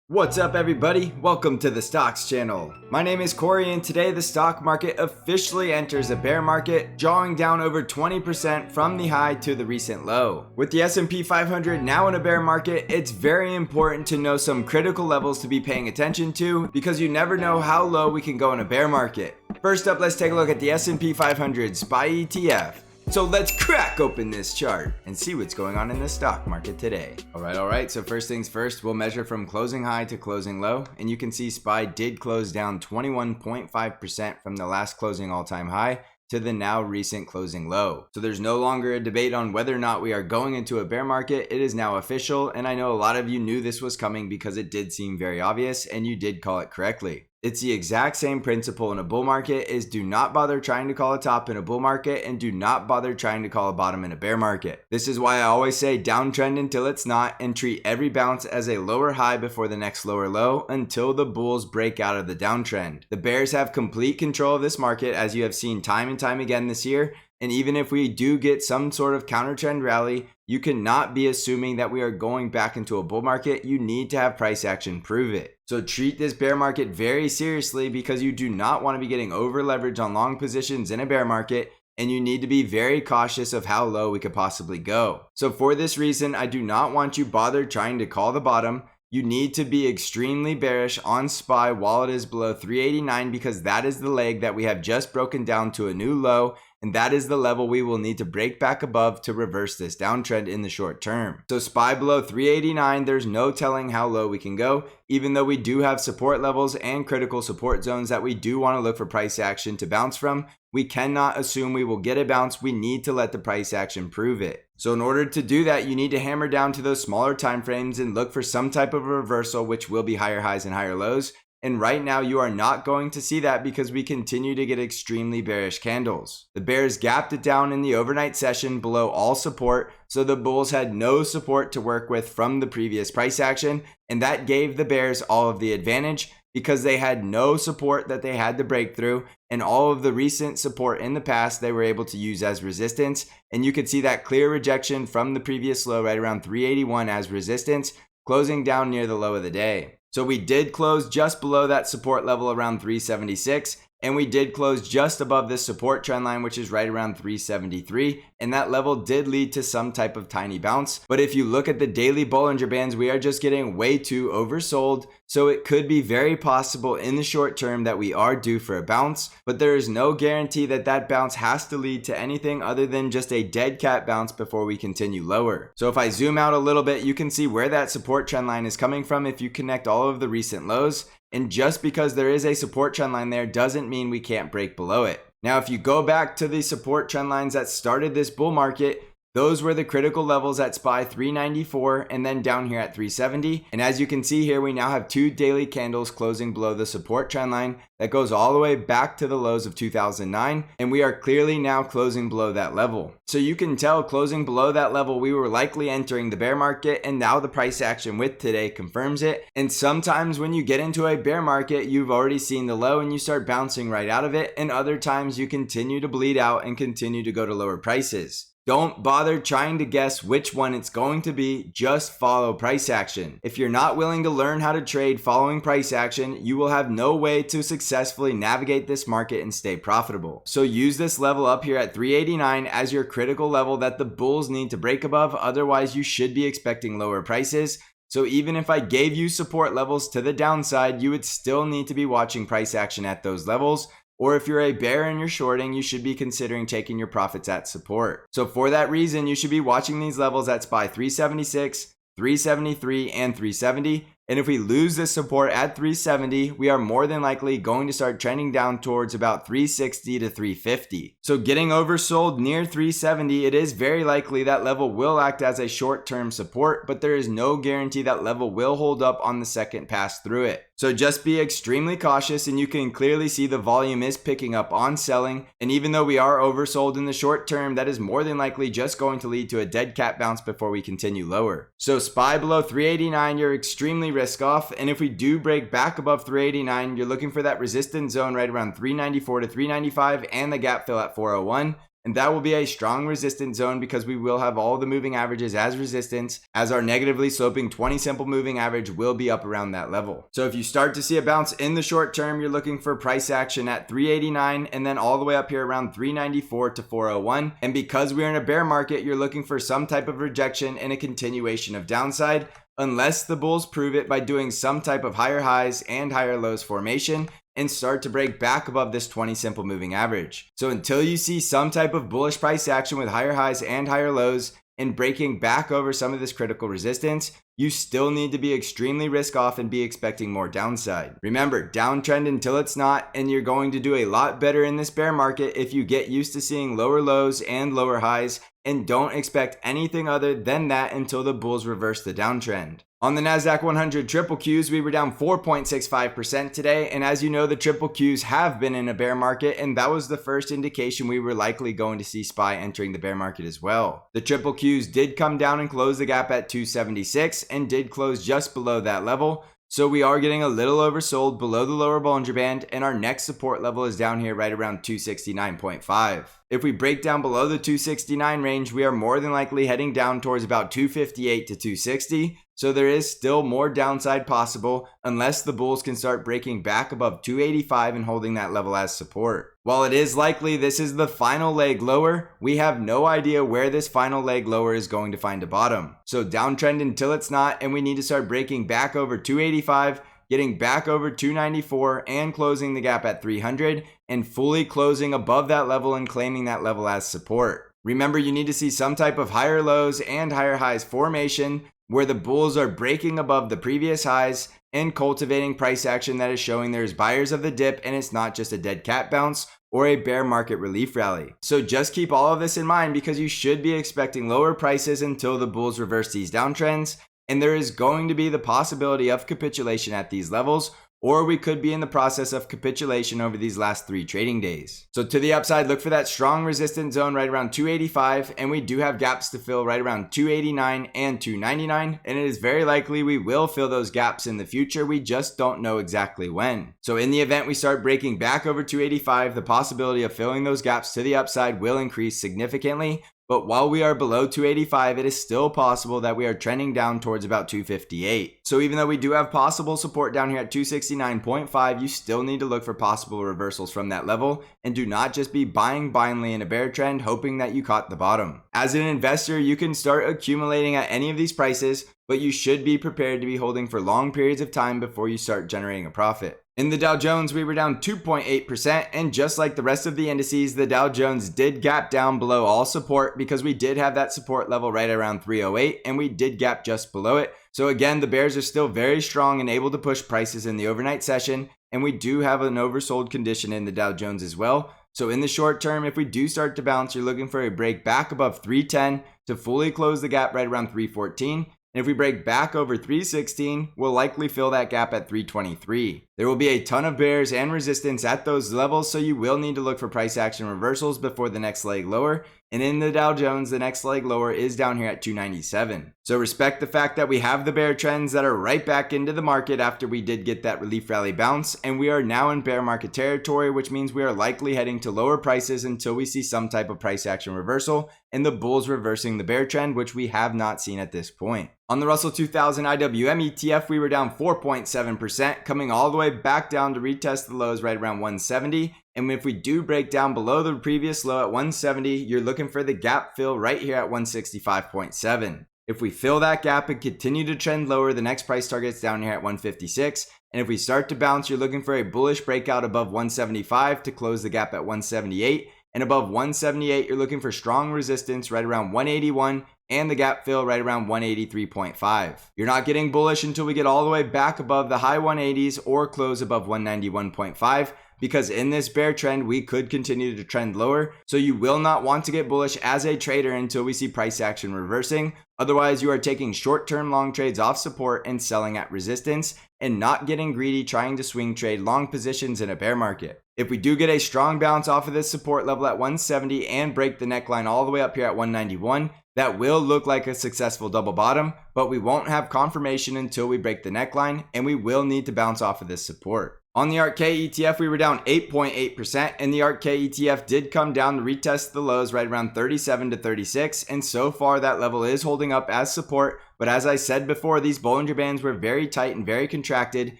What's up everybody? Welcome to the Stocks channel. My name is Corey and today the stock market officially enters a bear market, drawing down over 20% from the high to the recent low. With the S&P 500 now in a bear market, it's very important to know some critical levels to be paying attention to because you never know how low we can go in a bear market. First up, let's take a look at the S&P 500 SPY ETF. So let's crack open this chart and see what's going on in the stock market today. All right. So first things first, we'll measure from closing high to closing low. And you can see SPY did close down 21.5% from the last closing all-time high to the now recent closing low. So there's no longer a debate on whether or not we are going into a bear market. It is now official. And I know a lot of you knew this was coming because it did seem very obvious and you did call it correctly. It's the exact same principle in a bull market is do not bother trying to call a top in a bull market and do not bother trying to call a bottom in a bear market. This is why I always say downtrend until it's not and treat every bounce as a lower high before the next lower low until the bulls break out of the downtrend. The bears have complete control of this market as you have seen time and time again this year. And even if we do get some sort of counter trend rally, you cannot be assuming that we are going back into a bull market. You need to have price action prove it. So treat this bear market very seriously because you do not want to be getting over leveraged on long positions in a bear market. And you need to be very cautious of how low we could possibly go. So for this reason, I do not want you bother trying to call the bottom. You need to be extremely bearish on SPY while it is below 389 because that is the leg that we have just broken down to a new low. And that is the level we will need to break back above to reverse this downtrend in the short term. So SPY below 389, there's no telling how low we can go, even though we do have support levels and critical support zones that we do want to look for price action to bounce from. We cannot assume we will get a bounce. We need to let the price action prove it. So in order to do that, you need to hammer down to those smaller time frames and look for some type of a reversal, which will be higher highs and higher lows. And right now you are not going to see that because we continue to get extremely bearish candles. The bears gapped it down in the overnight session below all support. So the bulls had no support to work with from the previous price action. And that gave the bears all of the advantage because they had no support that they had to break through. And all of the recent support in the past, they were able to use as resistance. And you could see that clear rejection from the previous low right around 381 as resistance, closing down near the low of the day. So we did close just below that support level around 376, and we did close just above this support trend line, which is right around 373, and that level did lead to some type of tiny bounce. But if you look at the daily Bollinger Bands, we are just getting way too oversold, so it could be very possible in the short term that we are due for a bounce, but there is no guarantee that that bounce has to lead to anything other than just a dead cat bounce before we continue lower. So if I zoom out a little bit, you can see where that support trend line is coming from if you connect all of the recent lows. And just because there is a support trend line there doesn't mean we can't break below it. Now, if you go back to the support trend lines that started this bull market, those were the critical levels at SPY 394 and then down here at 370. And as you can see here, we now have two daily candles closing below the support trend line that goes all the way back to the lows of 2009. And we are clearly now closing below that level. So you can tell closing below that level, we were likely entering the bear market, and now the price action with today confirms it. And sometimes when you get into a bear market, you've already seen the low and you start bouncing right out of it. And other times you continue to bleed out and continue to go to lower prices. Don't bother trying to guess which one it's going to be, just follow price action. If you're not willing to learn how to trade following price action, you will have no way to successfully navigate this market and stay profitable. So use this level up here at 389 as your critical level that the bulls need to break above, otherwise you should be expecting lower prices. So even if I gave you support levels to the downside, you would still need to be watching price action at those levels. Or if you're a bear and you're shorting, you should be considering taking your profits at support. So for that reason, you should be watching these levels at SPY 376, 373, and 370. And if we lose this support at 370, we are more than likely going to start trending down towards about 360 to 350. So getting oversold near 370, it is very likely that level will act as a short-term support, but there is no guarantee that level will hold up on the second pass through it. So just be extremely cautious, and you can clearly see the volume is picking up on selling. And even though we are oversold in the short term, that is more than likely just going to lead to a dead cat bounce before we continue lower. So SPY below 389, you're extremely risk off. And if we do break back above 389, you're looking for that resistance zone right around 394 to 395 and the gap fill at 401. and that will be a strong resistance zone because we will have all the moving averages as resistance, as our negatively sloping 20 simple moving average will be up around that level. So if you start to see a bounce in the short term, you're looking for price action at 389 and then all the way up here around 394 to 401. And because we're in a bear market, you're looking for some type of rejection and a continuation of downside, unless the bulls prove it by doing some type of higher highs and higher lows formation and start to break back above this 20 simple moving average. So until you see some type of bullish price action with higher highs and higher lows and breaking back over some of this critical resistance, you still need to be extremely risk off and be expecting more downside. Remember, downtrend until it's not, and you're going to do a lot better in this bear market if you get used to seeing lower lows and lower highs and don't expect anything other than that until the bulls reverse the downtrend. On the NASDAQ 100 triple Qs, we were down 4.65% today, and as you know, the triple Qs have been in a bear market, and that was the first indication we were likely going to see SPY entering the bear market as well. The triple Qs did come down and close the gap at 276 and did close just below that level. So we are getting a little oversold below the lower Bollinger Band, and our next support level is down here right around 269.5. If we break down below the 269 range, we are more than likely heading down towards about 258 to 260. So there is still more downside possible unless the bulls can start breaking back above 285 and holding that level as support. While it is likely this is the final leg lower, we have no idea where this final leg lower is going to find a bottom. So downtrend until it's not, and we need to start breaking back over 285, getting back over 294 and closing the gap at 300 and fully closing above that level and claiming that level as support. Remember, you need to see some type of higher lows and higher highs formation where the bulls are breaking above the previous highs and cultivating price action that is showing there's buyers of the dip and it's not just a dead cat bounce or a bear market relief rally. So just keep all of this in mind because you should be expecting lower prices until the bulls reverse these downtrends, and there is going to be the possibility of capitulation at these levels, or we could be in the process of capitulation over these last 3 trading days. So to the upside, look for that strong resistance zone right around 285, and we do have gaps to fill right around 289 and 299, and it is very likely we will fill those gaps in the future. We just don't know exactly when. So in the event we start breaking back over 285, the possibility of filling those gaps to the upside will increase significantly. But while we are below 285, it is still possible that we are trending down towards about 258. So even though we do have possible support down here at 269.5, you still need to look for possible reversals from that level and do not just be buying blindly in a bear trend hoping that you caught the bottom. As an investor, you can start accumulating at any of these prices, but you should be prepared to be holding for long periods of time before you start generating a profit. In the Dow Jones, we were down 2.8%, and just like the rest of the indices, the Dow Jones did gap down below all support because we did have that support level right around 308, and we did gap just below it. So again, the bears are still very strong and able to push prices in the overnight session, and we do have an oversold condition in the Dow Jones as well. So in the short term, if we do start to bounce, you're looking for a break back above 310 to fully close the gap right around 314. And if we break back over 316, we'll likely fill that gap at 323. There will be a ton of bears and resistance at those levels, so you will need to look for price action reversals before the next leg lower. And in the Dow Jones, the next leg lower is down here at 297. So respect the fact that we have the bear trends that are right back into the market after we did get that relief rally bounce, and we are now in bear market territory, which means we are likely heading to lower prices until we see some type of price action reversal and the bulls reversing the bear trend, which we have not seen at this point. On the Russell 2000 IWM ETF, we were down 4.7%, coming all the way back down to retest the lows right around 170. And if we do break down below the previous low at 170, you're looking for the gap fill right here at 165.7. If we fill that gap and continue to trend lower, the next price target's down here at 156. And if we start to bounce, you're looking for a bullish breakout above 175 to close the gap at 178. And above 178, you're looking for strong resistance right around 181 and the gap fill right around 183.5. You're not getting bullish until we get all the way back above the high 180s or close above 191.5. Because in this bear trend, we could continue to trend lower. So you will not want to get bullish as a trader until we see price action reversing. Otherwise, you are taking short-term long trades off support and selling at resistance and not getting greedy trying to swing trade long positions in a bear market. If we do get a strong bounce off of this support level at 170 and break the neckline all the way up here at 191, that will look like a successful double bottom, but we won't have confirmation until we break the neckline, and we will need to bounce off of this support. On the ARKK ETF, we were down 8.8%, and the ARKK ETF did come down to retest the lows right around 37 to 36, and so far that level is holding up as support. But as I said before, these Bollinger Bands were very tight and very contracted,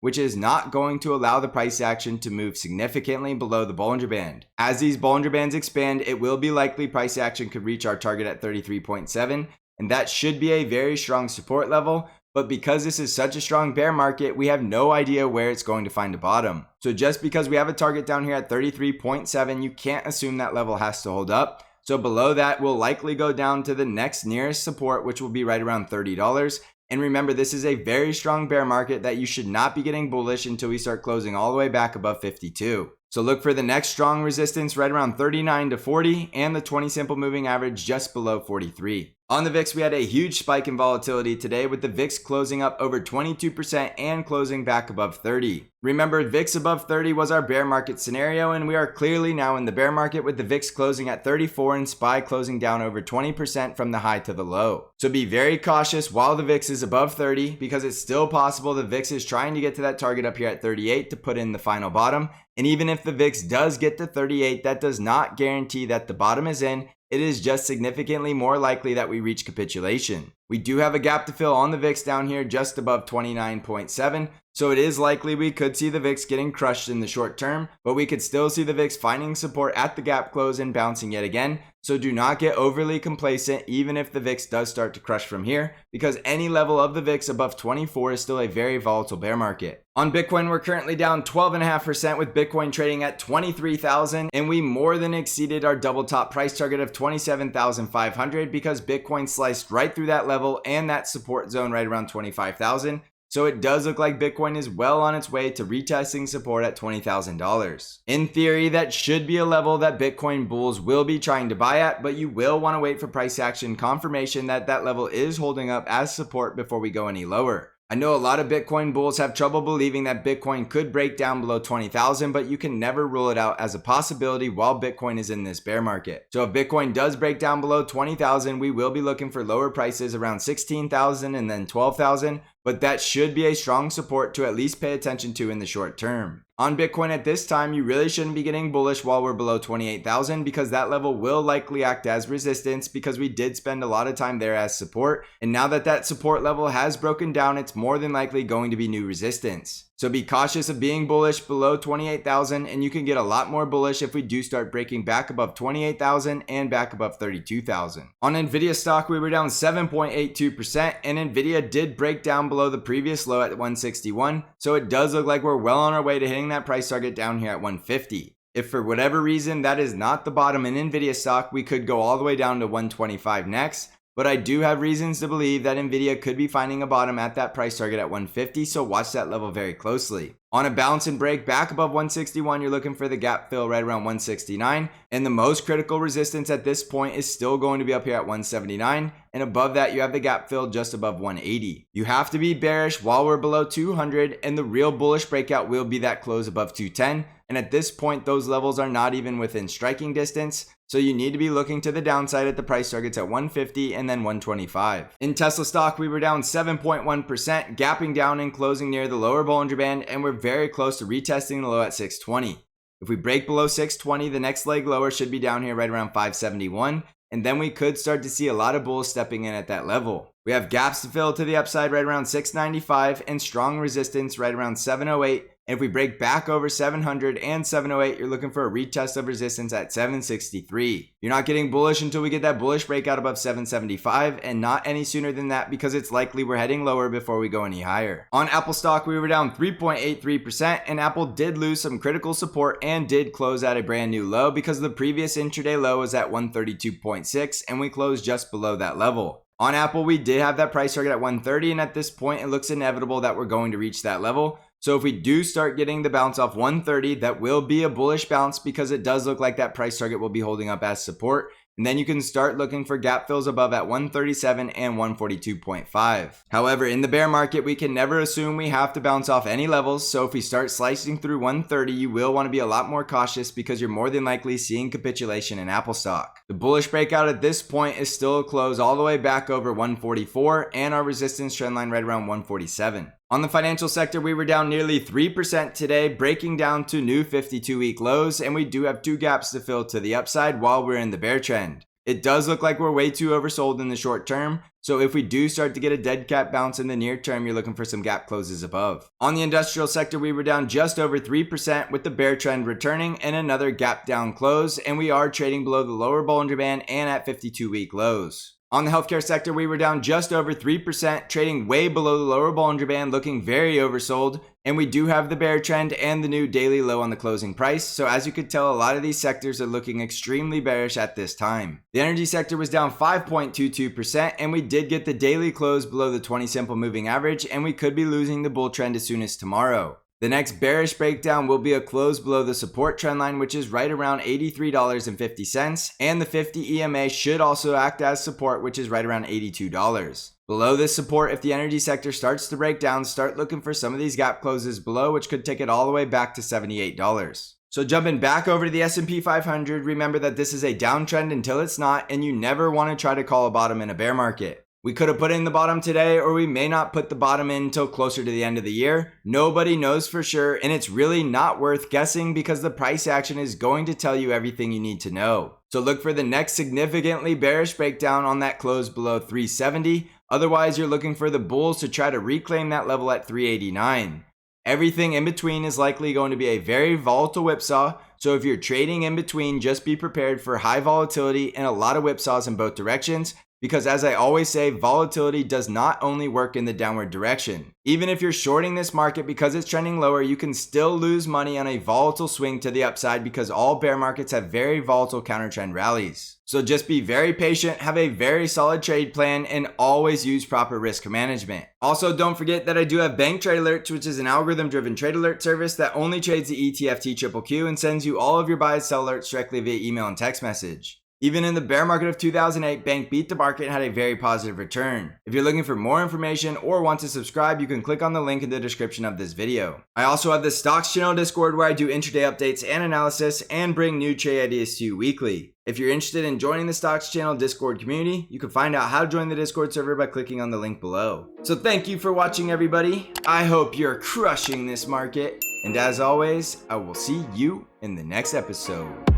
which is not going to allow the price action to move significantly below the Bollinger Band. As these Bollinger Bands expand, it will be likely price action could reach our target at 33.7, and that should be a very strong support level. But because this is such a strong bear market, we have no idea where it's going to find a bottom. So just because we have a target down here at 33.7, you can't assume that level has to hold up. So below that, we'll likely go down to the next nearest support, which will be right around $30. And remember, this is a very strong bear market that you should not be getting bullish until we start closing all the way back above 52. So look for the next strong resistance right around 39 to 40 and the 20 simple moving average just below 43. On the VIX, we had a huge spike in volatility today, with the VIX closing up over 22% and closing back above 30. Remember, VIX above 30 was our bear market scenario, and we are clearly now in the bear market with the VIX closing at 34 and SPY closing down over 20% from the high to the low. So be very cautious while the VIX is above 30, because it's still possible the VIX is trying to get to that target up here at 38 to put in the final bottom. And even if the VIX does get to 38, that does not guarantee that the bottom is in. It is just significantly more likely that we reach capitulation. We do have a gap to fill on the VIX down here just above 29.7, so it is likely we could see the VIX getting crushed in the short term, but we could still see the VIX finding support at the gap close and bouncing yet again. So do not get overly complacent even if the VIX does start to crush from here, because any level of the VIX above 24 is still a very volatile bear market. On Bitcoin, we're currently down 12.5% with Bitcoin trading at 23,000, and we more than exceeded our double top price target of 27,500 because Bitcoin sliced right through that level and that support zone right around 25,000. So it does look like Bitcoin is well on its way to retesting support at $20,000. In theory, that should be a level that Bitcoin bulls will be trying to buy at, but you will want to wait for price action confirmation that that level is holding up as support before we go any lower. I know a lot of Bitcoin bulls have trouble believing that Bitcoin could break down below 20,000, but you can never rule it out as a possibility while Bitcoin is in this bear market. So if Bitcoin does break down below 20,000, we will be looking for lower prices around 16,000 and then 12,000, but that should be a strong support to at least pay attention to in the short term. On Bitcoin at this time, you really shouldn't be getting bullish while we're below 28,000 because that level will likely act as resistance because we did spend a lot of time there as support. And now that that support level has broken down, it's more than likely going to be new resistance. So be cautious of being bullish below 28,000, and you can get a lot more bullish if we do start breaking back above 28,000 and back above 32,000. On NVIDIA stock, we were down 7.82%, and NVIDIA did break down below the previous low at 161, so it does look like we're well on our way to hitting that price target down here at 150. If for whatever reason that is not the bottom in NVIDIA stock, we could go all the way down to 125 next. But I do have reasons to believe that NVIDIA could be finding a bottom at that price target at 150, so watch that level very closely. On a bounce and break back above 161, you're looking for the gap fill right around 169, and the most critical resistance at this point is still going to be up here at 179, and above that you have the gap fill just above 180. You have to be bearish while we're below 200, and the real bullish breakout will be that close above 210, and at this point those levels are not even within striking distance. So you need to be looking to the downside at the price targets at 150 and then 125. In Tesla stock, we were down 7.1%, gapping down and closing near the lower Bollinger Band, and we're very close to retesting the low at 620. If we break below 620, the next leg lower should be down here right around 571, and then we could start to see a lot of bulls stepping in at that level. We have gaps to fill to the upside right around 695 and strong resistance right around 708. And if we break back over 700 and 708, you're looking for a retest of resistance at 763. You're not getting bullish until we get that bullish breakout above 775, and not any sooner than that because it's likely we're heading lower before we go any higher. On Apple stock, we were down 3.83%, and Apple did lose some critical support and did close at a brand new low because the previous intraday low was at 132.6 and we closed just below that level. On Apple, we did have that price target at 130, and at this point it looks inevitable that we're going to reach that level. So if we do start getting the bounce off 130, that will be a bullish bounce because it does look like that price target will be holding up as support. And then you can start looking for gap fills above at 137 and 142.5. However, in the bear market, we can never assume we have to bounce off any levels. So if we start slicing through 130, you will want to be a lot more cautious because you're more than likely seeing capitulation in Apple stock. The bullish breakout at this point is still a close all the way back over 144 and our resistance trend line right around 147. On the financial sector, we were down nearly 3% today, breaking down to new 52-week lows, and we do have two gaps to fill to the upside while we're in the bear trend. It does look like we're way too oversold in the short term, so if we do start to get a dead cat bounce in the near term, you're looking for some gap closes above. On the industrial sector, we were down just over 3% with the bear trend returning and another gap down close, and we are trading below the lower Bollinger Band and at 52-week lows. On the healthcare sector, we were down just over 3%, trading way below the lower Bollinger Band, looking very oversold, and we do have the bear trend and the new daily low on the closing price, so as you could tell, a lot of these sectors are looking extremely bearish at this time. The energy sector was down 5.22%, and we did get the daily close below the 20 simple moving average, and we could be losing the bull trend as soon as tomorrow. The next bearish breakdown will be a close below the support trend line, which is right around $83.50, and the 50 EMA should also act as support, which is right around $82. Below this support, if the energy sector starts to break down, start looking for some of these gap closes below, which could take it all the way back to $78. So jumping back over to the S&P 500, remember that this is a downtrend until it's not, and you never want to try to call a bottom in a bear market. We could have put in the bottom today, or we may not put the bottom in until closer to the end of the year. Nobody knows for sure, and it's really not worth guessing because the price action is going to tell you everything you need to know. So look for the next significantly bearish breakdown on that close below 370. Otherwise, you're looking for the bulls to try to reclaim that level at 389. Everything in between is likely going to be a very volatile whipsaw. So if you're trading in between, just be prepared for high volatility and a lot of whipsaws in both directions. Because as I always say, volatility does not only work in the downward direction. Even if you're shorting this market because it's trending lower, you can still lose money on a volatile swing to the upside because all bear markets have very volatile counter trend rallies. So just be very patient, have a very solid trade plan, and always use proper risk management. Also, don't forget that I do have Bank Trade Alerts, which is an algorithm-driven trade alert service that only trades the ETF TQQQ and sends you all of your buy and sell alerts directly via email and text message. Even in the bear market of 2008, Bank beat the market and had a very positive return. If you're looking for more information or want to subscribe, you can click on the link in the description of this video. I also have the Stocks Channel Discord where I do intraday updates and analysis and bring new trade ideas to you weekly. If you're interested in joining the Stocks Channel Discord community, you can find out how to join the Discord server by clicking on the link below. So thank you for watching, everybody. I hope you're crushing this market. And as always, I will see you in the next episode.